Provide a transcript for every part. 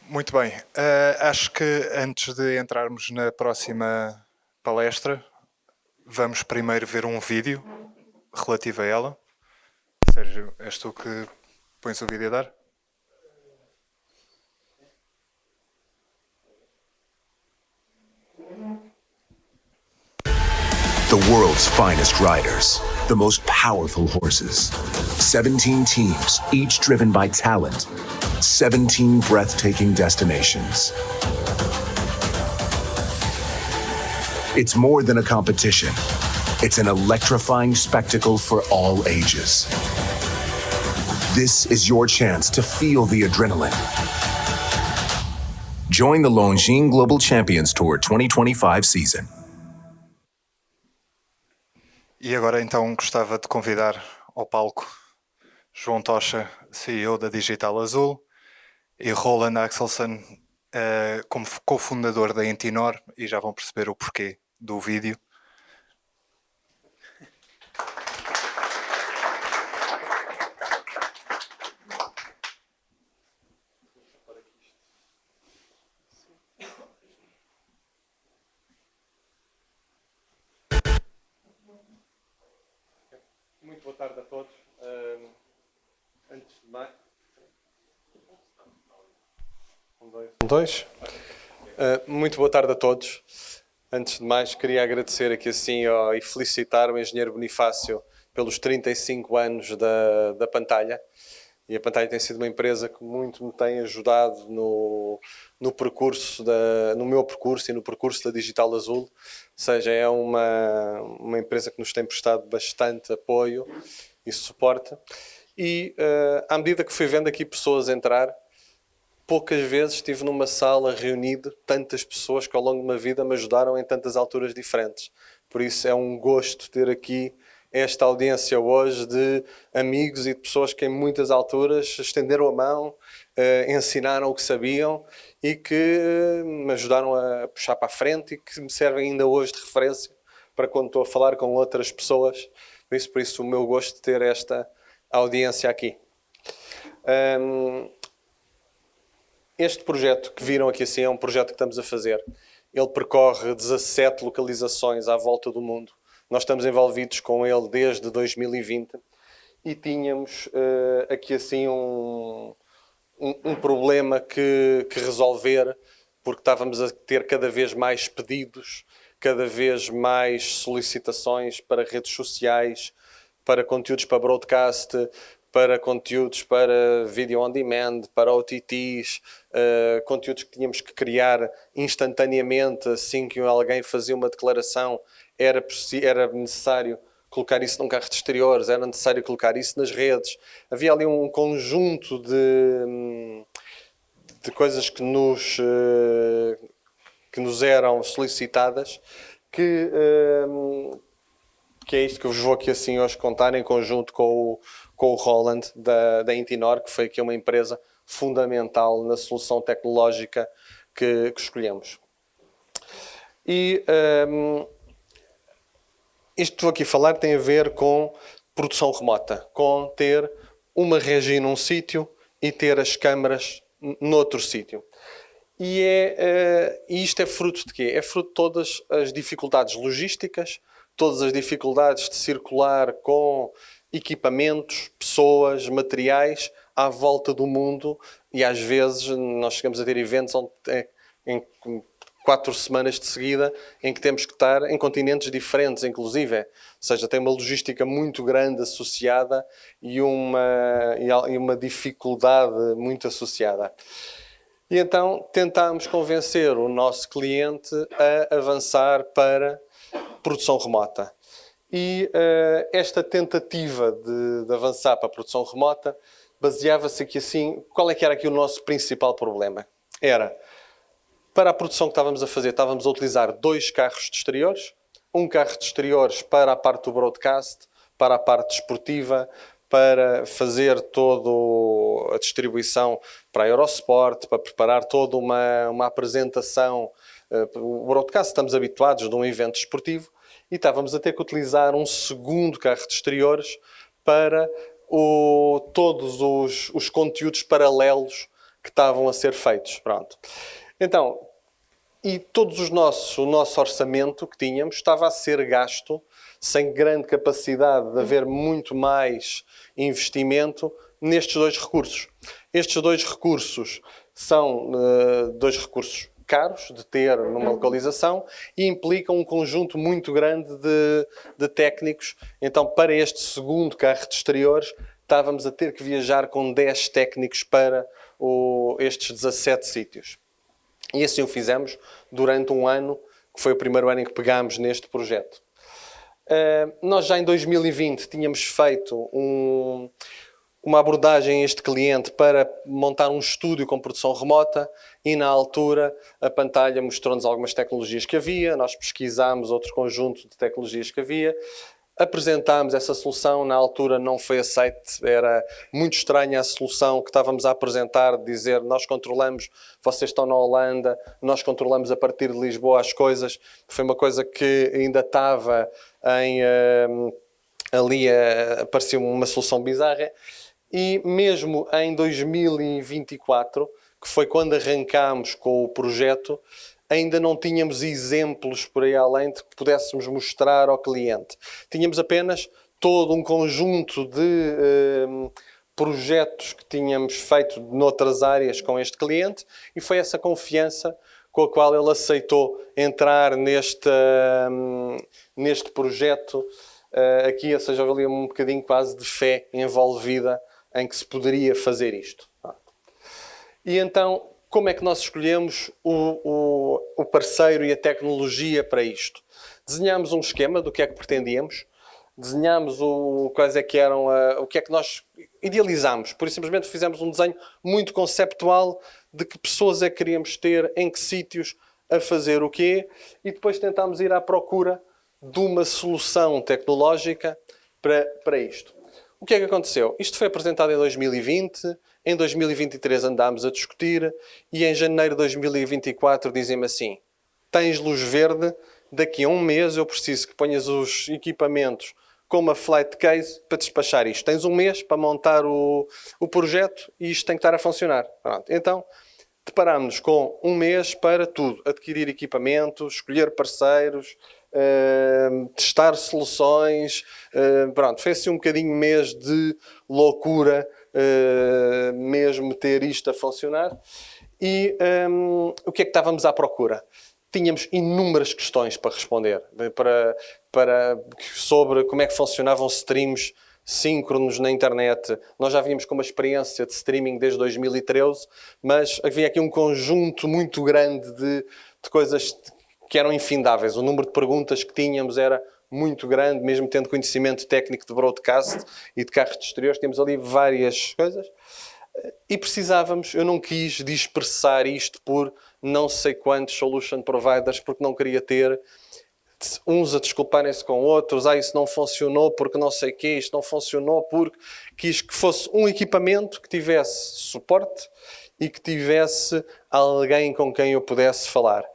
Muito bem. Acho que antes de entrarmos na próxima palestra, vamos primeiro ver um vídeo relativo a ela. Sérgio, és tu que pões o vídeo a dar? The world's finest riders, the most powerful horses. 17 teams, each driven by talent. 17 breathtaking destinations. It's more than a competition. It's an electrifying spectacle for all ages. This is your chance to feel the adrenaline. Join the Longines Global Champions Tour 2025 season. E agora então gostava de convidar ao palco João Tocha, CEO da Digital Azul, e Roland Axelsen, como cofundador da Entinor, e já vão perceber o porquê do vídeo. Muito boa tarde a todos. Antes de mais... Muito boa tarde a todos. Antes de mais, queria agradecer aqui assim e felicitar o engenheiro Bonifácio pelos 35 anos da Pantalha. E a Pantalha tem sido uma empresa que muito me tem ajudado no percurso no meu percurso e no percurso da Digital Azul. Ou seja, é uma empresa que nos tem prestado bastante apoio e suporte. E à medida que fui vendo aqui pessoas entrar, poucas vezes estive numa sala reunido tantas pessoas que ao longo de uma vida me ajudaram em tantas alturas diferentes. Por isso é um gosto ter aqui esta audiência hoje de amigos e de pessoas que em muitas alturas estenderam a mão, ensinaram o que sabiam e que me ajudaram a puxar para a frente e que me servem ainda hoje de referência para quando estou a falar com outras pessoas. Por isso o meu gosto de ter esta audiência aqui. Este projeto que viram aqui assim é um projeto que estamos a fazer. Ele percorre 17 localizações à volta do mundo. Nós estamos envolvidos com ele desde 2020 e tínhamos aqui assim um problema que resolver, porque estávamos a ter cada vez mais pedidos, cada vez mais solicitações para redes sociais, para conteúdos para broadcast, para conteúdos para video on demand, para OTTs, conteúdos que tínhamos que criar instantaneamente assim que alguém fazia uma declaração. Era necessário colocar isso num carro de exteriores, era necessário colocar isso nas redes. Havia ali um conjunto de coisas que nos eram solicitadas que é isto que eu vos vou aqui assim hoje contar em conjunto com o Roland da Entinor, que foi aqui uma empresa fundamental na solução tecnológica que escolhemos. E isto que estou aqui a falar tem a ver com produção remota, com ter uma regi num sítio e ter as câmaras noutro sítio. E isto é fruto de quê? É fruto de todas as dificuldades logísticas, todas as dificuldades de circular com equipamentos, pessoas, materiais à volta do mundo, e às vezes nós chegamos a ter eventos onde, em 4 semanas de seguida em que temos que estar em continentes diferentes, inclusive. Ou seja, tem uma logística muito grande associada e uma dificuldade muito associada. E então tentámos convencer o nosso cliente a avançar para produção remota. E esta tentativa de avançar para a produção remota baseava-se aqui assim, qual é que era aqui o nosso principal problema? Era, para a produção que estávamos a fazer, estávamos a utilizar 2 carros de exteriores, um carro de exteriores para a parte do broadcast, para a parte desportiva, para fazer toda a distribuição para a Eurosport, para preparar toda uma apresentação. O broadcast estamos habituados de um evento desportivo e estávamos a ter que utilizar um segundo carro de exteriores para todos os conteúdos paralelos que estavam a ser feitos. Pronto. Então, e o nosso orçamento que tínhamos estava a ser gasto sem grande capacidade de haver muito mais investimento nestes dois recursos. Estes dois recursos são dois recursos caros de ter numa localização e implicam um conjunto muito grande de técnicos. Então, para este segundo carro de exteriores, estávamos a ter que viajar com 10 técnicos para estes 17 sítios. E assim o fizemos durante um ano, que foi o primeiro ano em que pegámos neste projeto. Nós já em 2020 tínhamos feito uma abordagem a este cliente para montar um estúdio com produção remota e na altura a Pantalha mostrou-nos algumas tecnologias que havia, nós pesquisámos outro conjunto de tecnologias que havia, apresentámos essa solução, na altura não foi aceite, era muito estranha a solução que estávamos a apresentar, de dizer nós controlamos, vocês estão na Holanda, nós controlamos a partir de Lisboa as coisas. Foi uma coisa que ainda estava ali, parecia uma solução bizarra. E mesmo em 2024, que foi quando arrancámos com o projeto, ainda não tínhamos exemplos por aí além de que pudéssemos mostrar ao cliente. Tínhamos apenas todo um conjunto de projetos que tínhamos feito noutras áreas com este cliente e foi essa confiança com a qual ele aceitou entrar neste projeto aqui, ou seja, havia um bocadinho quase de fé envolvida em que se poderia fazer isto. E então, como é que nós escolhemos o parceiro e a tecnologia para isto? Desenhámos um esquema do que é que pretendíamos, desenhámos quais é que eram, o que é que nós idealizámos. Por isso, simplesmente fizemos um desenho muito conceptual de que pessoas é que queríamos ter, em que sítios, a fazer o quê, e depois tentámos ir à procura de uma solução tecnológica para isto. O que é que aconteceu? Isto foi apresentado em 2020, em 2023 andámos a discutir e em janeiro de 2024 dizem-me assim: tens luz verde, daqui a um mês eu preciso que ponhas os equipamentos com uma flight case para despachar isto. Tens um mês para montar o projeto e isto tem que estar a funcionar. Pronto. Então, deparámos-nos com um mês para tudo: adquirir equipamentos, escolher parceiros, testar soluções. Pronto, foi assim um bocadinho mês de loucura, mesmo ter isto a funcionar. E o que é que estávamos à procura? Tínhamos inúmeras questões para responder sobre como é que funcionavam streams síncronos na internet. Nós já vínhamos com uma experiência de streaming desde 2013, mas havia aqui um conjunto muito grande de coisas que eram infindáveis. O número de perguntas que tínhamos era muito grande, mesmo tendo conhecimento técnico de broadcast e de carros de exteriores, tínhamos ali várias coisas. E precisávamos, eu não quis dispersar isto por não sei quantos solution providers, porque não queria ter uns a desculparem-se com outros. Isso não funcionou porque não sei o quê, isto não funcionou porque quis que fosse um equipamento que tivesse suporte e que tivesse alguém com quem eu pudesse falar.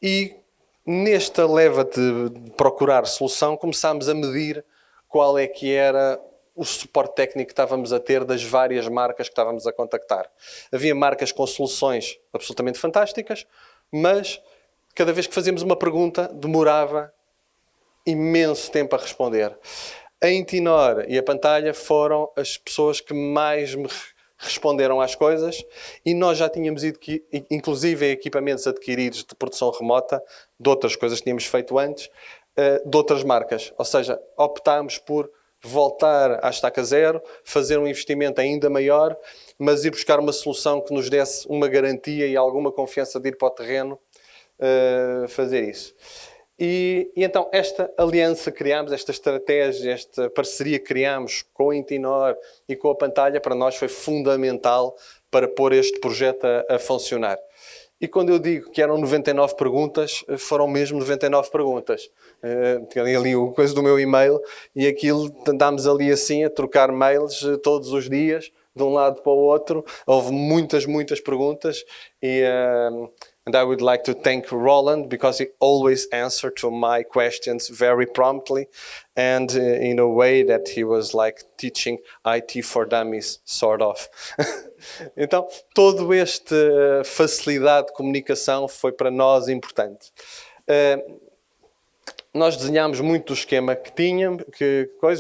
E nesta leva de procurar solução, começámos a medir qual é que era o suporte técnico que estávamos a ter das várias marcas que estávamos a contactar. Havia marcas com soluções absolutamente fantásticas, mas cada vez que fazíamos uma pergunta demorava imenso tempo a responder. A Intinor e a Pantalha foram as pessoas que mais me responderam às coisas e nós já tínhamos ido, inclusive equipamentos adquiridos de produção remota, de outras coisas que tínhamos feito antes, de outras marcas. Ou seja, optámos por voltar à estaca zero, fazer um investimento ainda maior, mas ir buscar uma solução que nos desse uma garantia e alguma confiança de ir para o terreno fazer isso. E então esta aliança que criámos, esta estratégia, esta parceria que criámos com a Intinor e com a Pantalha, para nós foi fundamental para pôr este projeto a funcionar. E quando eu digo que eram 99 perguntas, foram mesmo 99 perguntas. Tinha ali o coisa do meu e-mail e aquilo, andámos ali assim a trocar mails todos os dias, de um lado para o outro. Houve muitas perguntas e And I would like to thank Roland because he always answered to my questions very promptly and in a way that he was like teaching IT for dummies, sort of. Então, toda esta facilidade de comunicação foi para nós importante. Nós desenhámos muito o esquema que tínhamos,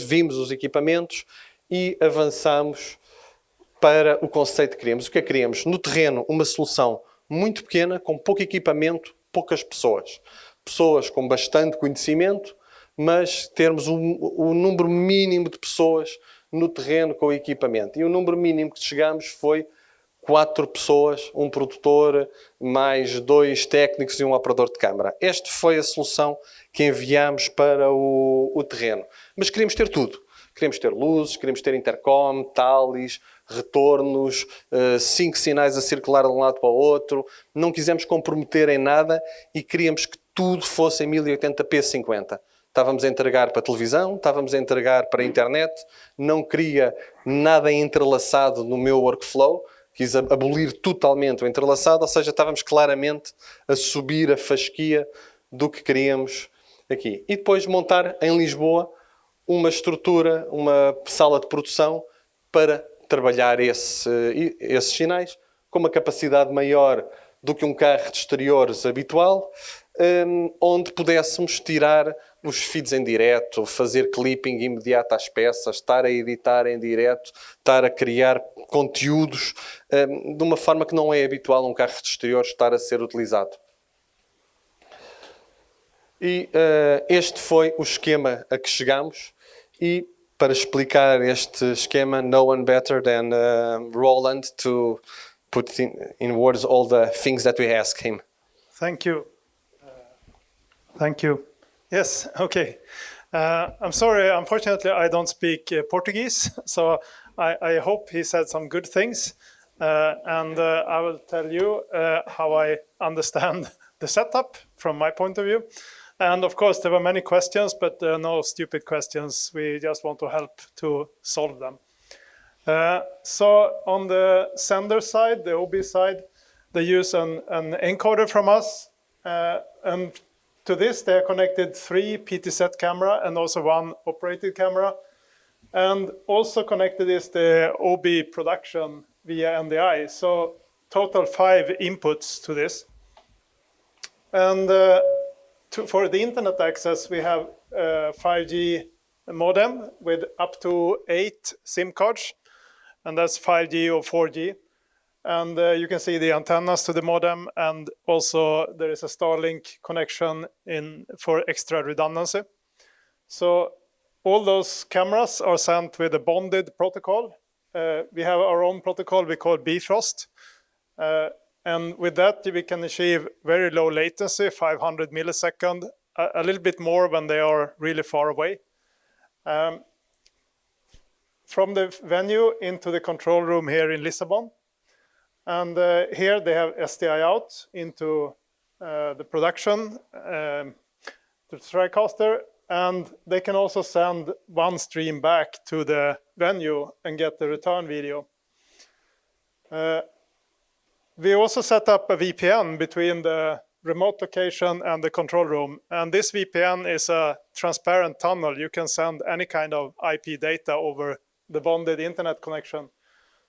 vimos os equipamentos e avançamos para o conceito que queríamos. O que é que queríamos? No terreno, uma solução muito pequena, com pouco equipamento, poucas pessoas. Pessoas com bastante conhecimento, mas termos o número mínimo de pessoas no terreno com o equipamento. E o número mínimo que chegamos foi 4 pessoas, um produtor, mais 2 técnicos e um operador de câmara. Esta foi a solução que enviámos para o terreno. Mas queríamos ter tudo. Queríamos ter luzes, queríamos ter intercom, talis, retornos, 5 sinais a circular de um lado para o outro. Não quisemos comprometer em nada e queríamos que tudo fosse em 1080p 50. Estávamos a entregar para televisão, estávamos a entregar para a internet. Não queria nada entrelaçado no meu workflow. Quis abolir totalmente o entrelaçado, ou seja, estávamos claramente a subir a fasquia do que queríamos aqui. E depois montar em Lisboa uma estrutura, uma sala de produção para trabalhar esses sinais com uma capacidade maior do que um carro de exteriores habitual, onde pudéssemos tirar os feeds em direto, fazer clipping imediato às peças, estar a editar em direto, estar a criar conteúdos de uma forma que não é habitual um carro de exteriores estar a ser utilizado. E este foi o esquema a que chegamos e para explicar este esquema, no one better than Roland to put in words all the things that we asked him. Thank you. Thank you. Yes, okay. I'm sorry, unfortunately I don't speak Portuguese, so I hope he said some good things. And I will tell you how I understand the setup from my point of view. And of course, there were many questions, but there are no stupid questions. We just want to help to solve them. So on the sender side, the OB side, they use an encoder from us. And to this, they are connected 3 PTZ camera and also 1 operated camera. And also connected is the OB production via NDI. So total 5 inputs to this. And for the internet access, we have a 5G modem with up to 8 SIM cards. And that's 5G or 4G. And you can see the antennas to the modem. And also there is a Starlink connection for extra redundancy. So all those cameras are sent with a bonded protocol. We have our own protocol we call Bifrost. And with that, we can achieve very low latency, 500 milliseconds, a little bit more when they are really far away. From the venue into the control room here in Lisbon. And here they have SDI out into the production, the TriCaster, and they can also send one stream back to the venue and get the return video. We also set up a VPN between the remote location and the control room. And this VPN is a transparent tunnel. You can send any kind of IP data over the bonded internet connection.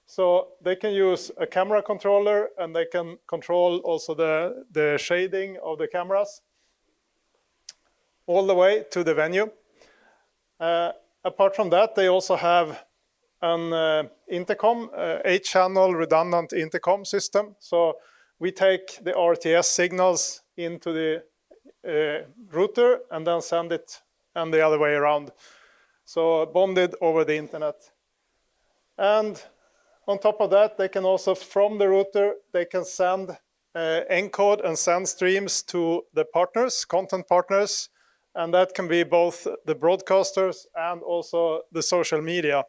So they can use a camera controller and they can control also the shading of the cameras all the way to the venue. Apart from that, they also have an intercom, 8-channel redundant intercom system. So we take the RTS signals into the router and then send it and the other way around. So bonded over the internet. And on top of that, they can also, from the router, they can send, encode and send streams to the partners, content partners. And that can be both the broadcasters and also the social media.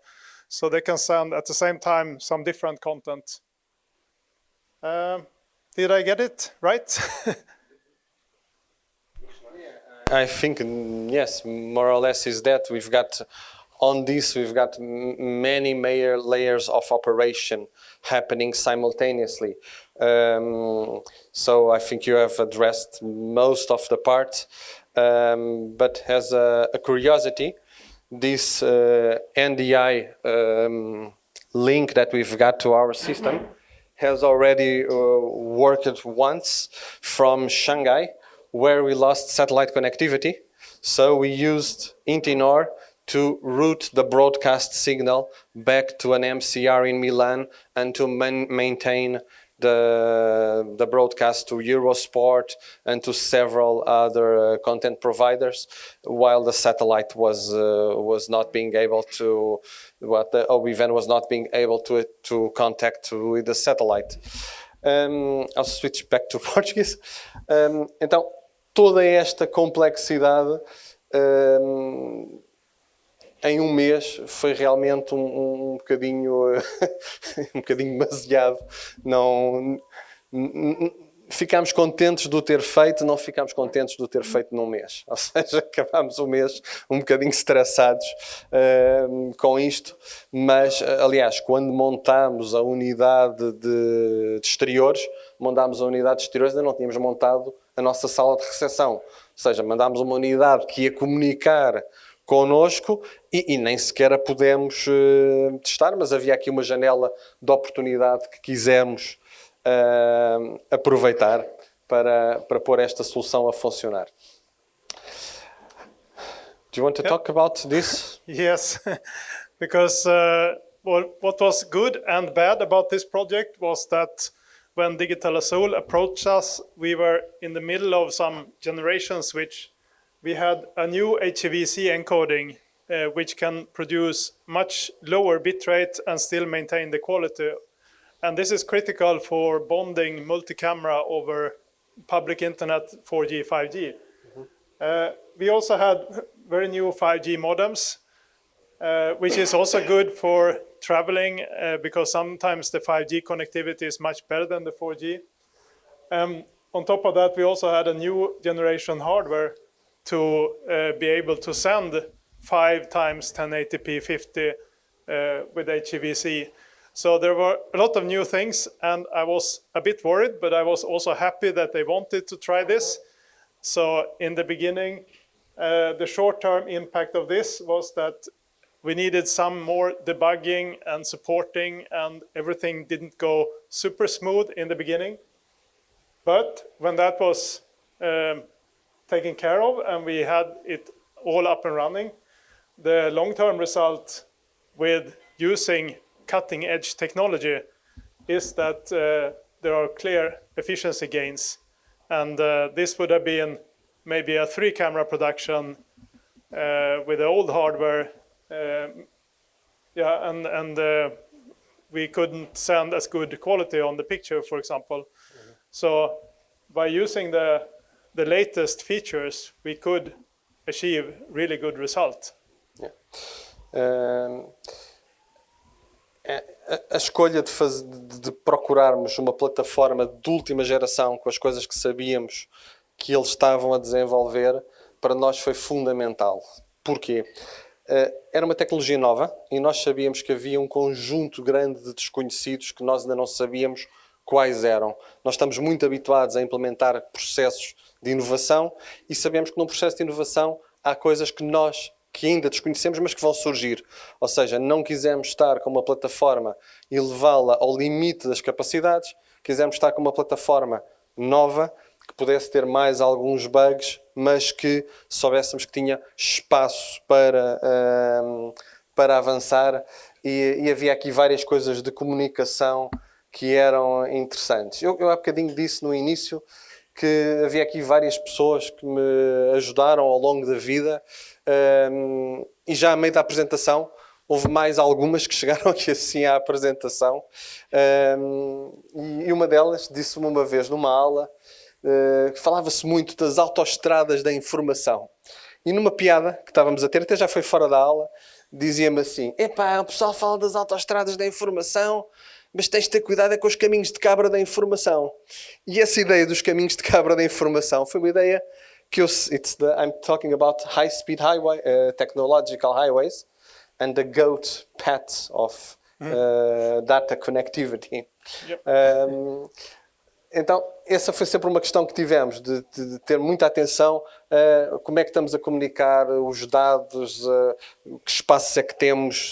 So they can send at the same time some different content. Did I get it right? I think, yes, more or less is that. We've got On this, we've got many layers of operation happening simultaneously. So I think you have addressed most of the part. But as a curiosity, this NDI link that we've got to our system has already worked once from Shanghai, where we lost satellite connectivity. So we used Intinor to route the broadcast signal back to an MCR in Milan and to maintain the broadcast to Eurosport and to several other content providers, while the satellite was not being able to, the OBVAN was not being able to contact with the satellite. I'll switch back to Portuguese. Então, toda esta complexidade em um mês foi realmente um bocadinho um bocadinho demasiado. Não ficámos contentes de o ter feito, não ficámos contentes de o ter feito num mês. Ou seja, acabámos o mês um bocadinho estressados com isto. Mas, aliás, quando montámos a unidade de exteriores, ainda não tínhamos montado a nossa sala de recepção. Ou seja, mandámos uma unidade que ia comunicar connosco e nem sequer a pudemos testar, mas havia aqui uma janela de oportunidade que quisemos aproveitar para pôr esta solução a funcionar. Do you want to talk about this? Yes, because what was good and bad about this project was that when Digital Azul approached us, we were in the middle of some generation switch. We had a new HEVC encoding, which can produce much lower bitrate and still maintain the quality. And this is critical for bonding multi-camera over public internet 4G, 5G. We also had very new 5G modems, which is also good for traveling because sometimes the 5G connectivity is much better than the 4G. On top of that, we also had a new generation hardware to be able to send 5 times 1080p 50 with HEVC. So there were a lot of new things, and I was a bit worried, but I was also happy that they wanted to try this. So in the beginning, the short-term impact of this was that we needed some more debugging and supporting, and everything didn't go super smooth in the beginning. But when that was taken care of and we had it all up and running, the long-term result with using cutting-edge technology is that there are clear efficiency gains. And this would have been maybe a 3-camera production with the old hardware. We couldn't send as good quality on the picture, for example. Mm-hmm. So by using the latest features, we could achieve really good result. Yeah. A escolha de procurarmos uma plataforma de última geração com as coisas que sabíamos que eles estavam a desenvolver, para nós foi fundamental. Porquê? Era uma tecnologia nova e nós sabíamos que havia um conjunto grande de desconhecidos que nós ainda não sabíamos quais eram. Nós estamos muito habituados a implementar processos de inovação e sabemos que num processo de inovação há coisas que nós ainda desconhecemos, mas que vão surgir. Ou seja, não quisemos estar com uma plataforma e levá-la ao limite das capacidades, quisemos estar com uma plataforma nova, que pudesse ter mais alguns bugs, mas que soubéssemos que tinha espaço para avançar e havia aqui várias coisas de comunicação que eram interessantes. Eu há bocadinho disse no início que havia aqui várias pessoas que me ajudaram ao longo da vida e já a meio da apresentação houve mais algumas que chegaram aqui assim à apresentação e uma delas disse-me uma vez numa aula que falava-se muito das autoestradas da informação e numa piada que estávamos a ter, até já foi fora da aula, dizia-me assim: epá, o pessoal fala das autoestradas da informação, mas tens de ter cuidado com os caminhos de cabra da informação. E essa ideia dos caminhos de cabra da informação foi uma ideia que I'm talking about high-speed highway, technological highways, and the goat paths of data connectivity. Yep. Então, essa foi sempre uma questão que tivemos, de ter muita atenção a como é que estamos a comunicar os dados, que espaços é que temos,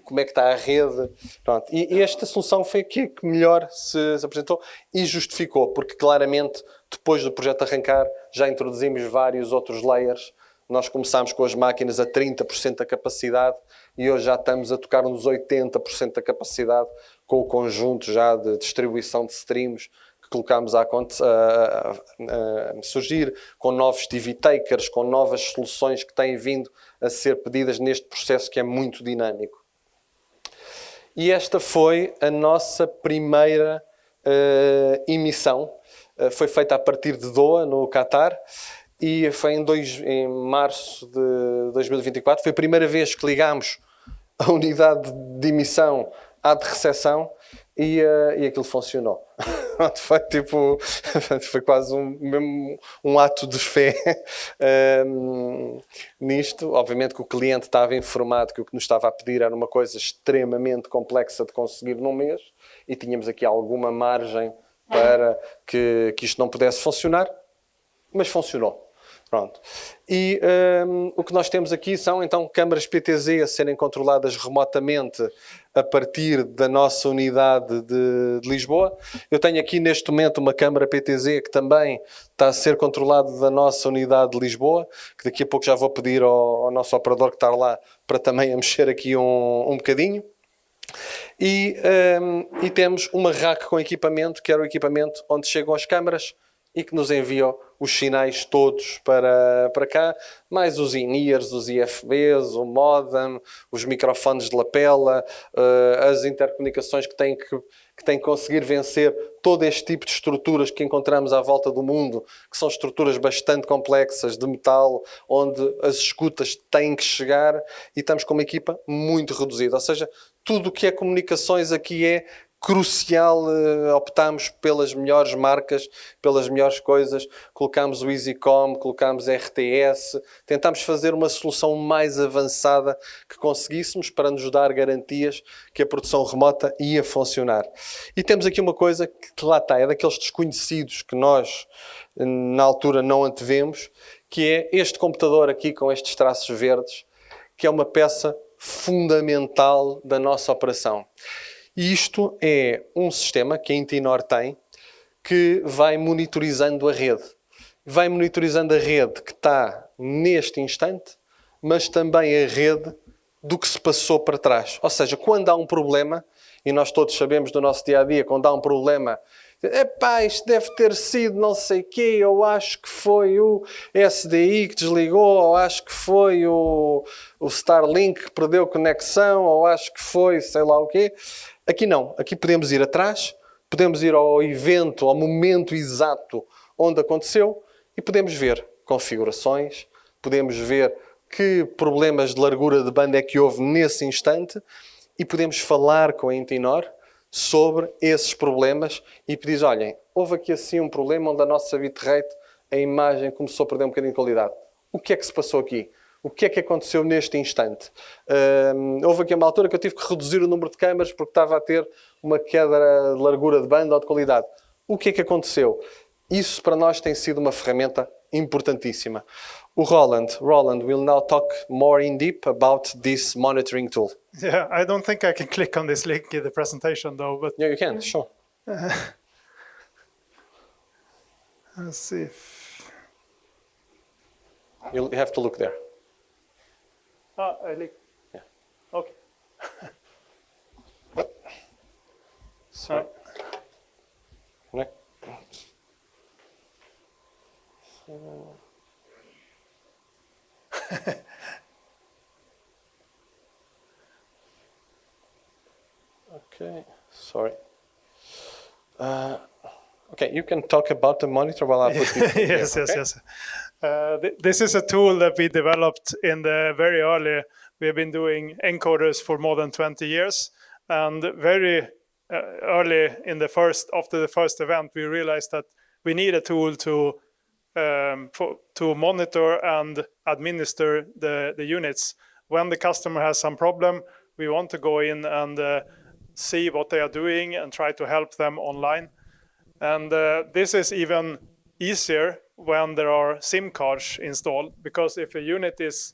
como é que está a rede. Pronto. E esta solução foi aqui que melhor se apresentou e justificou, porque claramente, depois do projeto arrancar, já introduzimos vários outros layers. Nós começámos com as máquinas a 30% da capacidade e hoje já estamos a tocar nos 80% da capacidade com o conjunto já de distribuição de streams que colocámos a surgir, com novos TV takers, com novas soluções que têm vindo a ser pedidas neste processo que é muito dinâmico. E esta foi a nossa primeira emissão. Foi feita a partir de Doha, no Qatar. E foi em março de 2024. Foi a primeira vez que ligámos a unidade de emissão à de recepção e aquilo funcionou. Foi quase um ato de fé nisto. Obviamente que o cliente estava informado que o que nos estava a pedir era uma coisa extremamente complexa de conseguir num mês e tínhamos aqui alguma margem para que isto não pudesse funcionar, mas funcionou. Pronto. E o que nós temos aqui são então câmaras PTZ a serem controladas remotamente a partir da nossa unidade de Lisboa. Eu tenho aqui neste momento uma câmara PTZ que também está a ser controlada da nossa unidade de Lisboa, que daqui a pouco já vou pedir ao nosso operador que está lá para também a mexer aqui um bocadinho. E temos uma rack com equipamento, que era o equipamento onde chegam as câmaras e que nos enviam os sinais todos para cá, mais os in-ears, os IFBs, o modem, os microfones de lapela, as intercomunicações que têm que conseguir vencer todo este tipo de estruturas que encontramos à volta do mundo, que são estruturas bastante complexas, de metal, onde as escutas têm que chegar, e estamos com uma equipa muito reduzida. Ou seja, tudo o que é comunicações aqui é crucial. Optámos pelas melhores marcas, pelas melhores coisas, colocámos o EasyCom, colocámos RTS, tentámos fazer uma solução mais avançada que conseguíssemos para nos dar garantias que a produção remota ia funcionar. E temos aqui uma coisa que lá está, é daqueles desconhecidos que nós na altura não antevemos, que é este computador aqui com estes traços verdes, que é uma peça fundamental da nossa operação. E isto é um sistema que a Intinor tem, que vai monitorizando a rede. Vai monitorizando a rede que está neste instante, mas também a rede do que se passou para trás. Ou seja, quando há um problema, e nós todos sabemos do nosso dia-a-dia, quando há um problema, epá, isto deve ter sido não sei o quê, eu acho que foi o SDI que desligou, ou acho que foi o Starlink que perdeu conexão, ou acho que foi sei lá o quê. Aqui não, aqui podemos ir atrás, podemos ir ao evento, ao momento exato onde aconteceu e podemos ver configurações, podemos ver que problemas de largura de banda é que houve nesse instante e podemos falar com a Intinor sobre esses problemas e pedir, olhem, houve aqui assim um problema onde a nossa bitrate, a imagem começou a perder um bocadinho de qualidade. O que é que se passou aqui? O que é que aconteceu neste instante? Houve aqui uma altura que eu tive que reduzir o número de câmaras porque estava a ter uma queda de largura de banda ou de qualidade. O que é que aconteceu? Isso para nós tem sido uma ferramenta importantíssima. O Roland will now talk more in deep about this monitoring tool. Yeah, I don't think I can click on this link in the presentation though, but Yeah, you can, sure. let's see. You have to look there. I click. Yeah. Okay. Sorry. No. Okay, sorry. Okay, you can talk about the monitor while I put this in Yes, here, yes, okay? yes. This is a tool that we developed in the very early. We have been doing encoders for more than 20 years, and very early in after the first event, we realized that we need a tool to monitor and administer the units when the customer has some problem, we want to go in and see what they are doing and try to help them online. And this is even easier when there are SIM cards installed, because if a unit is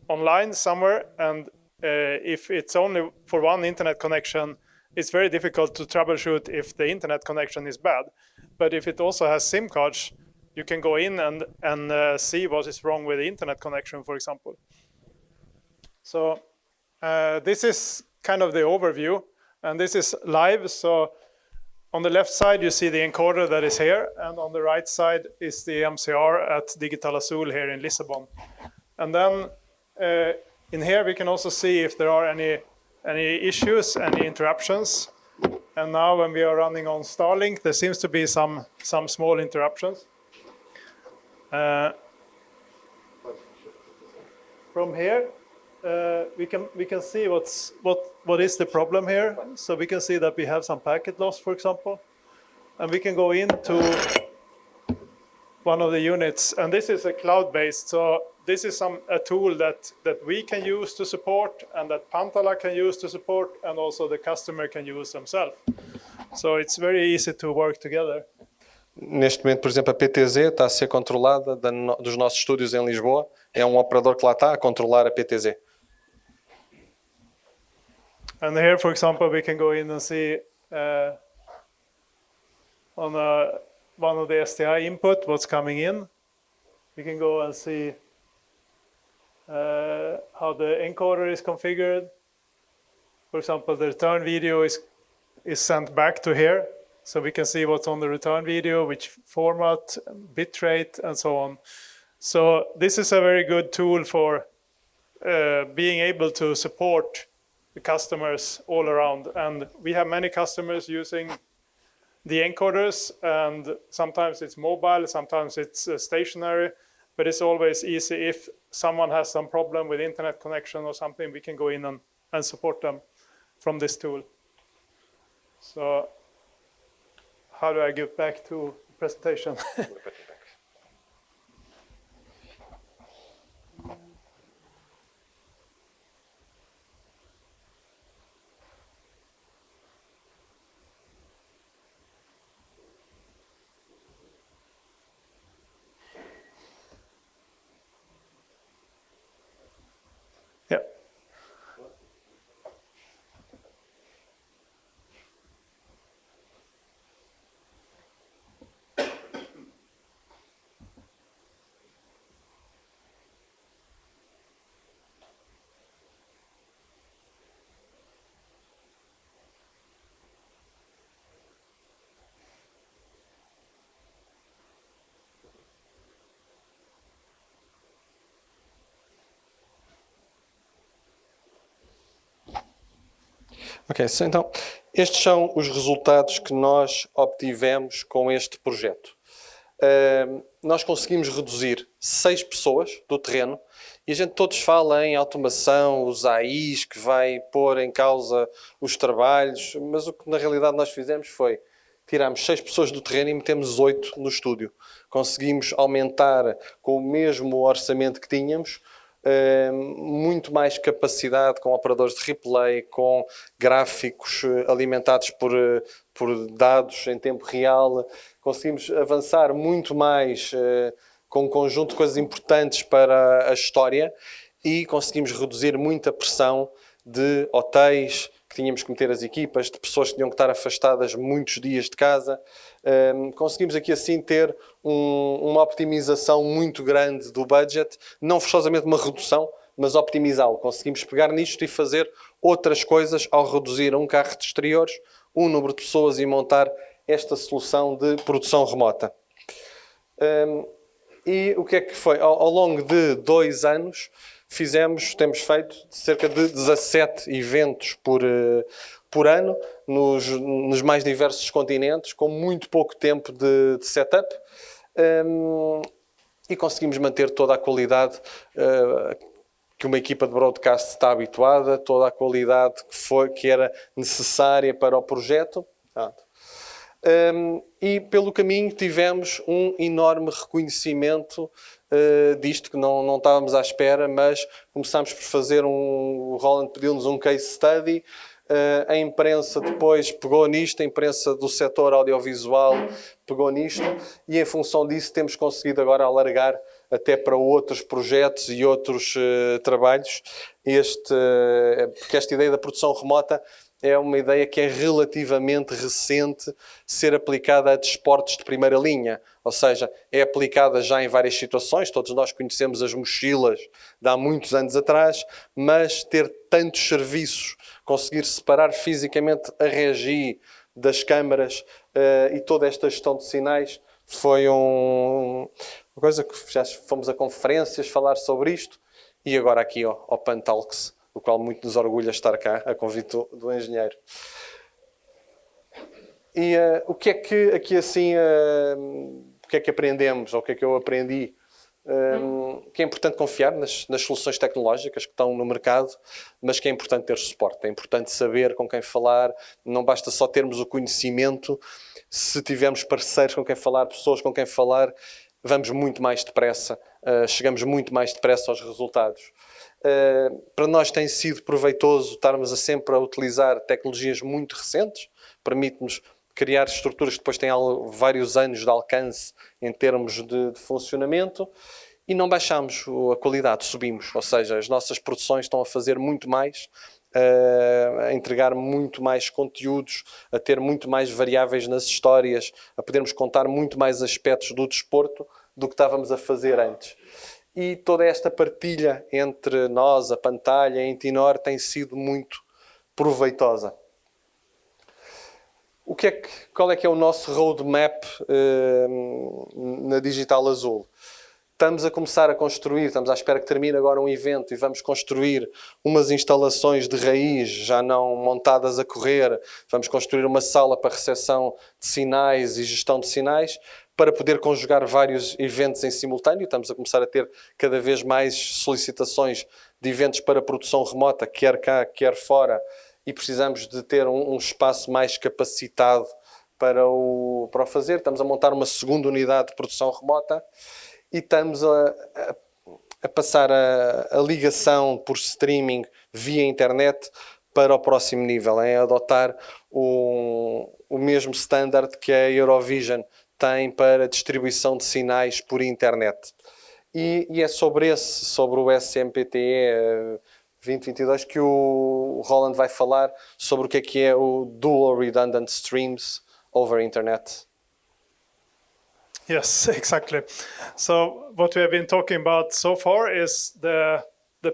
online somewhere and if it's only for one internet connection, it's very difficult to troubleshoot if the internet connection is bad. But if it also has SIM cards, you can go in and see what is wrong with the internet connection, for example. So this is kind of the overview, and this is live. So on the left side, you see the encoder that is here, and on the right side is the MCR at Digital Azul here in Lisbon. And then in here, we can also see if there are any issues, any interruptions. And now when we are running on Starlink, there seems to be some small interruptions. From here, we can see what is the problem here. So we can see that we have some packet loss, for example, and we can go into one of the units, and this is a cloud-based. So this is a tool that we can use to support, and that Pantala can use to support, and also the customer can use themselves. So it's very easy to work together. Neste momento, por exemplo, a PTZ está a ser controlada dos nossos estúdios em Lisboa. É operador que lá está a controlar a PTZ. And here, for example, we can go in and see on one of the STI input what's coming in. We can go and see how the encoder is configured. For example, the return video is sent back to here, so we can see what's on the return video, which format, bitrate, and so on. So this is a very good tool for being able to support the customers all around. And we have many customers using the encoders, and sometimes it's mobile, sometimes it's stationary, but it's always easy. If someone has some problem with internet connection or something, we can go in and support them from this tool. So how do I get back to the presentation? Yeah. Ok, então estes são os resultados que nós obtivemos com este projeto. Nós conseguimos reduzir 6 pessoas do terreno, e a gente todos fala em automação, os AIs, que vai pôr em causa os trabalhos, mas o que na realidade nós fizemos foi tiramos 6 pessoas do terreno e metemos 8 no estúdio. Conseguimos aumentar com o mesmo orçamento que tínhamos, muito mais capacidade com operadores de replay, com gráficos alimentados por dados em tempo real. Conseguimos avançar muito mais com um conjunto de coisas importantes para a história, e conseguimos reduzir muita pressão de hotéis que tínhamos que meter as equipas, de pessoas que tinham que estar afastadas muitos dias de casa. Conseguimos aqui assim ter uma optimização muito grande do budget, não forçosamente uma redução, mas optimizá-lo. Conseguimos pegar nisto e fazer outras coisas ao reduzir um carro de exteriores, um número de pessoas, e montar esta solução de produção remota. E o que é que foi? Ao longo de 2 anos, temos feito cerca de 17 eventos por ano, nos mais diversos continentes, com muito pouco tempo de setup, e conseguimos manter toda a qualidade que uma equipa de broadcast está habituada, toda a qualidade que era necessária para o projeto. E pelo caminho tivemos um enorme reconhecimento disto, que não estávamos à espera, mas começámos por fazer o Roland pediu-nos um case study. A imprensa depois pegou nisto, a imprensa do setor audiovisual pegou nisto, e em função disso temos conseguido agora alargar até para outros projetos e outros trabalhos. Porque esta ideia da produção remota é uma ideia que é relativamente recente ser aplicada a desportos de primeira linha. Ou seja, é aplicada já em várias situações. Todos nós conhecemos as mochilas de há muitos anos atrás, mas ter tantos serviços, conseguir separar fisicamente a regi das câmaras e toda esta gestão de sinais foi uma coisa que já fomos a conferências falar sobre isto, e agora aqui ao Pantalks, o qual muito nos orgulha estar cá, a convite do engenheiro. E o que é que aqui assim, o que é que aprendemos, ou o que é que eu aprendi? Que é importante confiar nas soluções tecnológicas que estão no mercado, mas que é importante ter suporte, é importante saber com quem falar, não basta só termos o conhecimento, se tivermos parceiros com quem falar, pessoas com quem falar, vamos muito mais depressa, chegamos muito mais depressa aos resultados. Para nós tem sido proveitoso estarmos sempre a utilizar tecnologias muito recentes, permite-nos criar estruturas que depois têm vários anos de alcance em termos de funcionamento, e não baixamos a qualidade, subimos. Ou seja, as nossas produções estão a fazer muito mais, a entregar muito mais conteúdos, a ter muito mais variáveis nas histórias, a podermos contar muito mais aspectos do desporto do que estávamos a fazer antes. E toda esta partilha entre nós, a Pantalha, a Intinor, tem sido muito proveitosa. Qual é que é o nosso roadmap na Digital Azul? Estamos a começar a construir, estamos à espera que termine agora um evento e vamos construir umas instalações de raiz, já não montadas a correr. Vamos construir uma sala para recepção de sinais e gestão de sinais, para poder conjugar vários eventos em simultâneo. Estamos a começar a ter cada vez mais solicitações de eventos para produção remota, quer cá, quer fora, e precisamos de ter um espaço mais capacitado para o fazer. Estamos a montar uma segunda unidade de produção remota e estamos a passar a ligação por streaming via internet para o próximo nível, em adotar o mesmo standard que a Eurovision tem para distribuição de sinais por internet. E é sobre o SMPTE 2022 que o Roland vai falar sobre o que é o Dual Redundant Streams over Internet. Yes, exactly. So what we have been talking about so far is the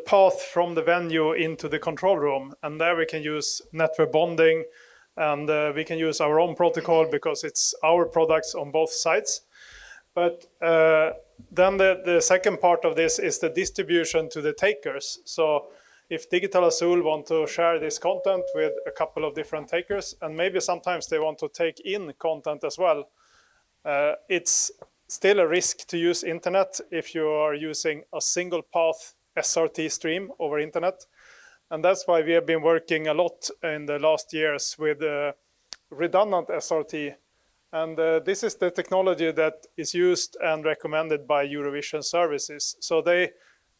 path from the venue into the control room, and there we can use network bonding, and we can use our own protocol because it's our products on both sides. But then the second part of this is the distribution to the takers. So if Digital Azul want to share this content with a couple of different takers, and maybe sometimes they want to take in content as well, it's still a risk to use internet if you are using a single path SRT stream over internet. And that's why we have been working a lot in the last years with redundant SRT. And this is the technology that is used and recommended by Eurovision services. So they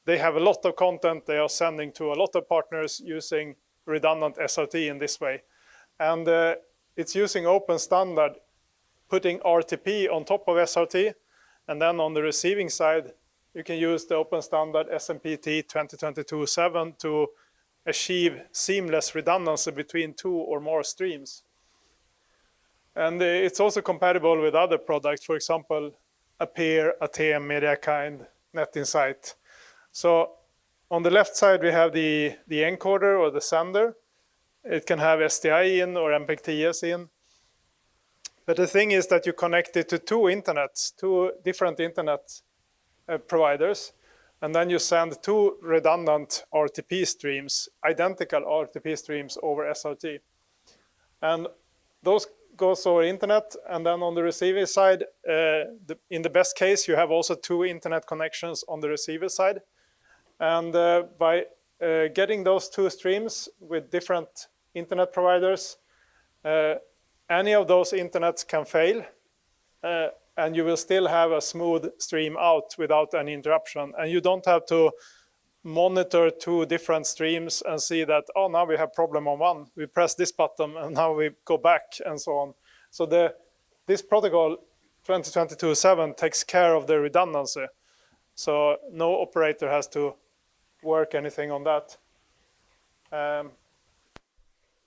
have a lot of content they are sending to a lot of partners using redundant SRT in this way. And it's using open standard, putting RTP on top of SRT. And then on the receiving side, you can use the open standard SMPT 2022-7 to achieve seamless redundancy between two or more streams. And it's also compatible with other products, for example, Appear, ATEM, MediaKind, NetInsight. So on the left side, we have the encoder or the sender. It can have SDI in or MPEG-TS in. But the thing is that you connect it to two different internet providers, and then you send two redundant RTP streams, identical RTP streams over SRT. And those goes over internet, and then on the receiver side, in the best case, you have also two internet connections on the receiver side. And by getting those two streams with different internet providers, any of those internets can fail, and you will still have a smooth stream out without any interruption. And you don't have to monitor 2 different streams and see that, oh, now we have problem on one. We press this button and now we go back and so on. So this protocol 2022.7 takes care of the redundancy. So no operator has to work anything on that.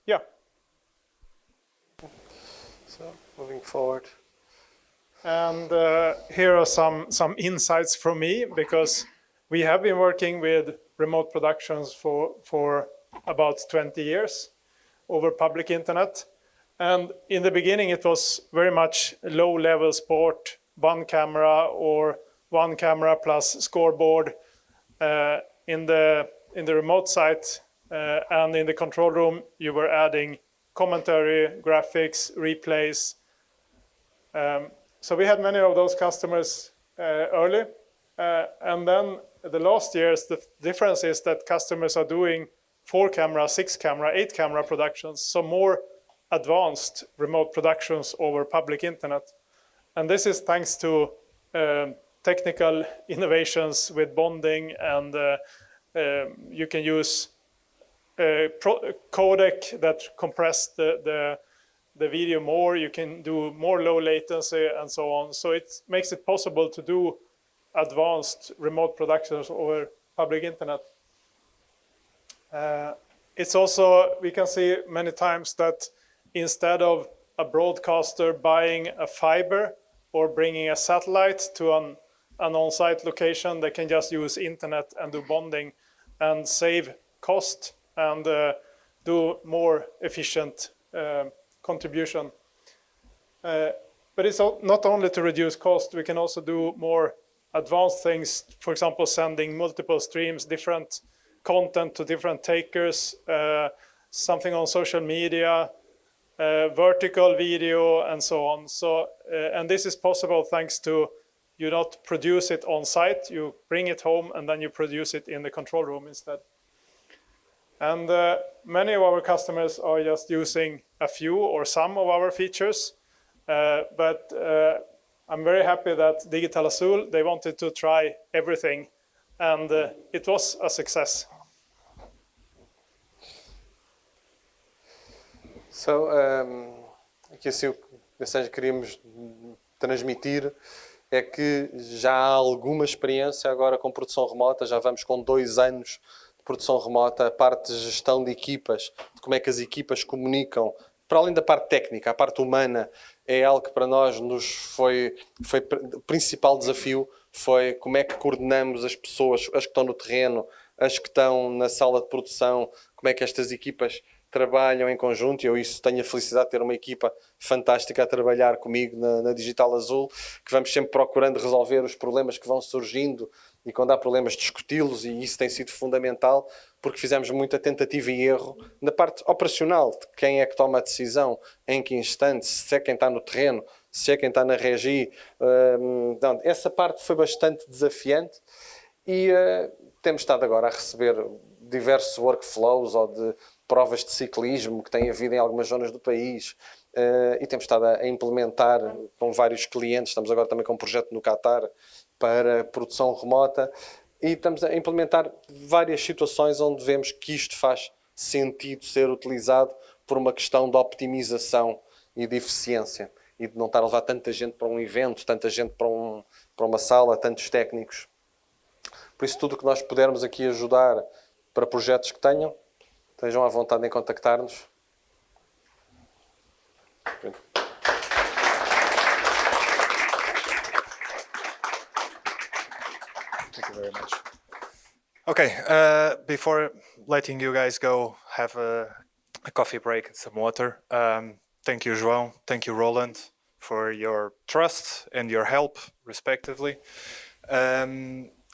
Yeah. So moving forward. And here are some insights from me, because we have been working with remote productions for about 20 years over public internet. And in the beginning, it was very much low-level sport, one camera or one camera plus scoreboard in the remote site. And in the control room, you were adding commentary, graphics, replays. So we had many of those customers early. And then the last years, the difference is that customers are doing 4-camera, 6-camera, 8-camera productions, so more advanced remote productions over public internet. And this is thanks to technical innovations with bonding, and you can use codec that compress the video more, you can do more low latency and so on. So it makes it possible to do advanced remote productions over public internet. It's also, we can see many times that instead of a broadcaster buying a fiber or bringing a satellite to an on-site location, they can just use internet and do bonding and save cost and do more efficient contribution. But it's not only to reduce cost, we can also do more advanced things, for example, sending multiple streams, different content to different takers, something on social media, vertical video, and so on. So, and this is possible thanks to you not produce it on site, you bring it home and then you produce it in the control room instead. And many of our customers are just using a few or some of our features, but I'm very happy that Digital Azul, they wanted to try everything, and it was a success. So, aqui assim, a mensagem que queríamos transmitir é que já há alguma experiência agora com produção remota, já vamos com 2 anos de produção remota, a parte de gestão de equipas, de como é que as equipas comunicam, para além da parte técnica, a parte humana é algo que para nós foi o principal desafio, foi como é que coordenamos as pessoas, as que estão no terreno, as que estão na sala de produção, como é que estas equipas trabalham em conjunto. Eu tenho a felicidade de ter uma equipa fantástica a trabalhar comigo na Digital Azul, que vamos sempre procurando resolver os problemas que vão surgindo e quando há problemas discuti-los, e isso tem sido fundamental porque fizemos muita tentativa e erro na parte operacional, de quem é que toma a decisão, em que instante, se é quem está no terreno, se é quem está na regi. Essa parte foi bastante desafiante e temos estado agora a receber diversos workflows ou de provas de ciclismo que têm havido em algumas zonas do país e temos estado a implementar com vários clientes. Estamos agora também com um projeto no Qatar para produção remota e estamos a implementar várias situações onde vemos que isto faz sentido ser utilizado por uma questão de optimização e de eficiência e de não estar a levar tanta gente para um evento, tanta gente para uma sala, tantos técnicos. Por isso, tudo o que nós pudermos aqui ajudar para projetos que tenham, estejam à vontade em contactar-nos. Thank you very much. Okay, before letting you guys go have a coffee break and some water, thank you, João. Thank you, Roland, for your trust and your help, respectively.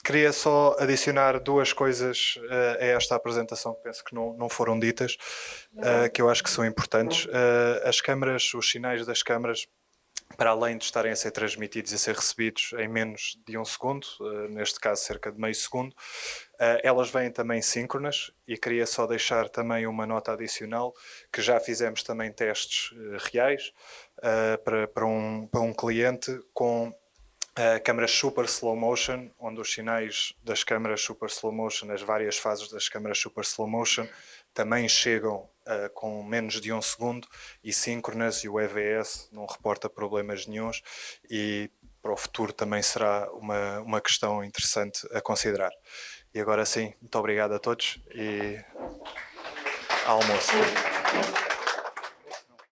Queria só adicionar 2 coisas a esta apresentação que penso que não foram ditas, que eu acho que são importantes. As câmaras, os sinais das câmaras para além de estarem a ser transmitidos e a ser recebidos em menos de 1 segundo, neste caso cerca de meio segundo, elas vêm também síncronas, e queria só deixar também uma nota adicional, que já fizemos também testes reais para um cliente com câmaras super slow motion, onde os sinais das câmaras super slow motion, as várias fases das câmaras super slow motion, também chegam com menos de 1 segundo, e síncronas, e o EVS não reporta problemas nenhuns, e para o futuro também será uma questão interessante a considerar. E agora sim, muito obrigado a todos e almoço.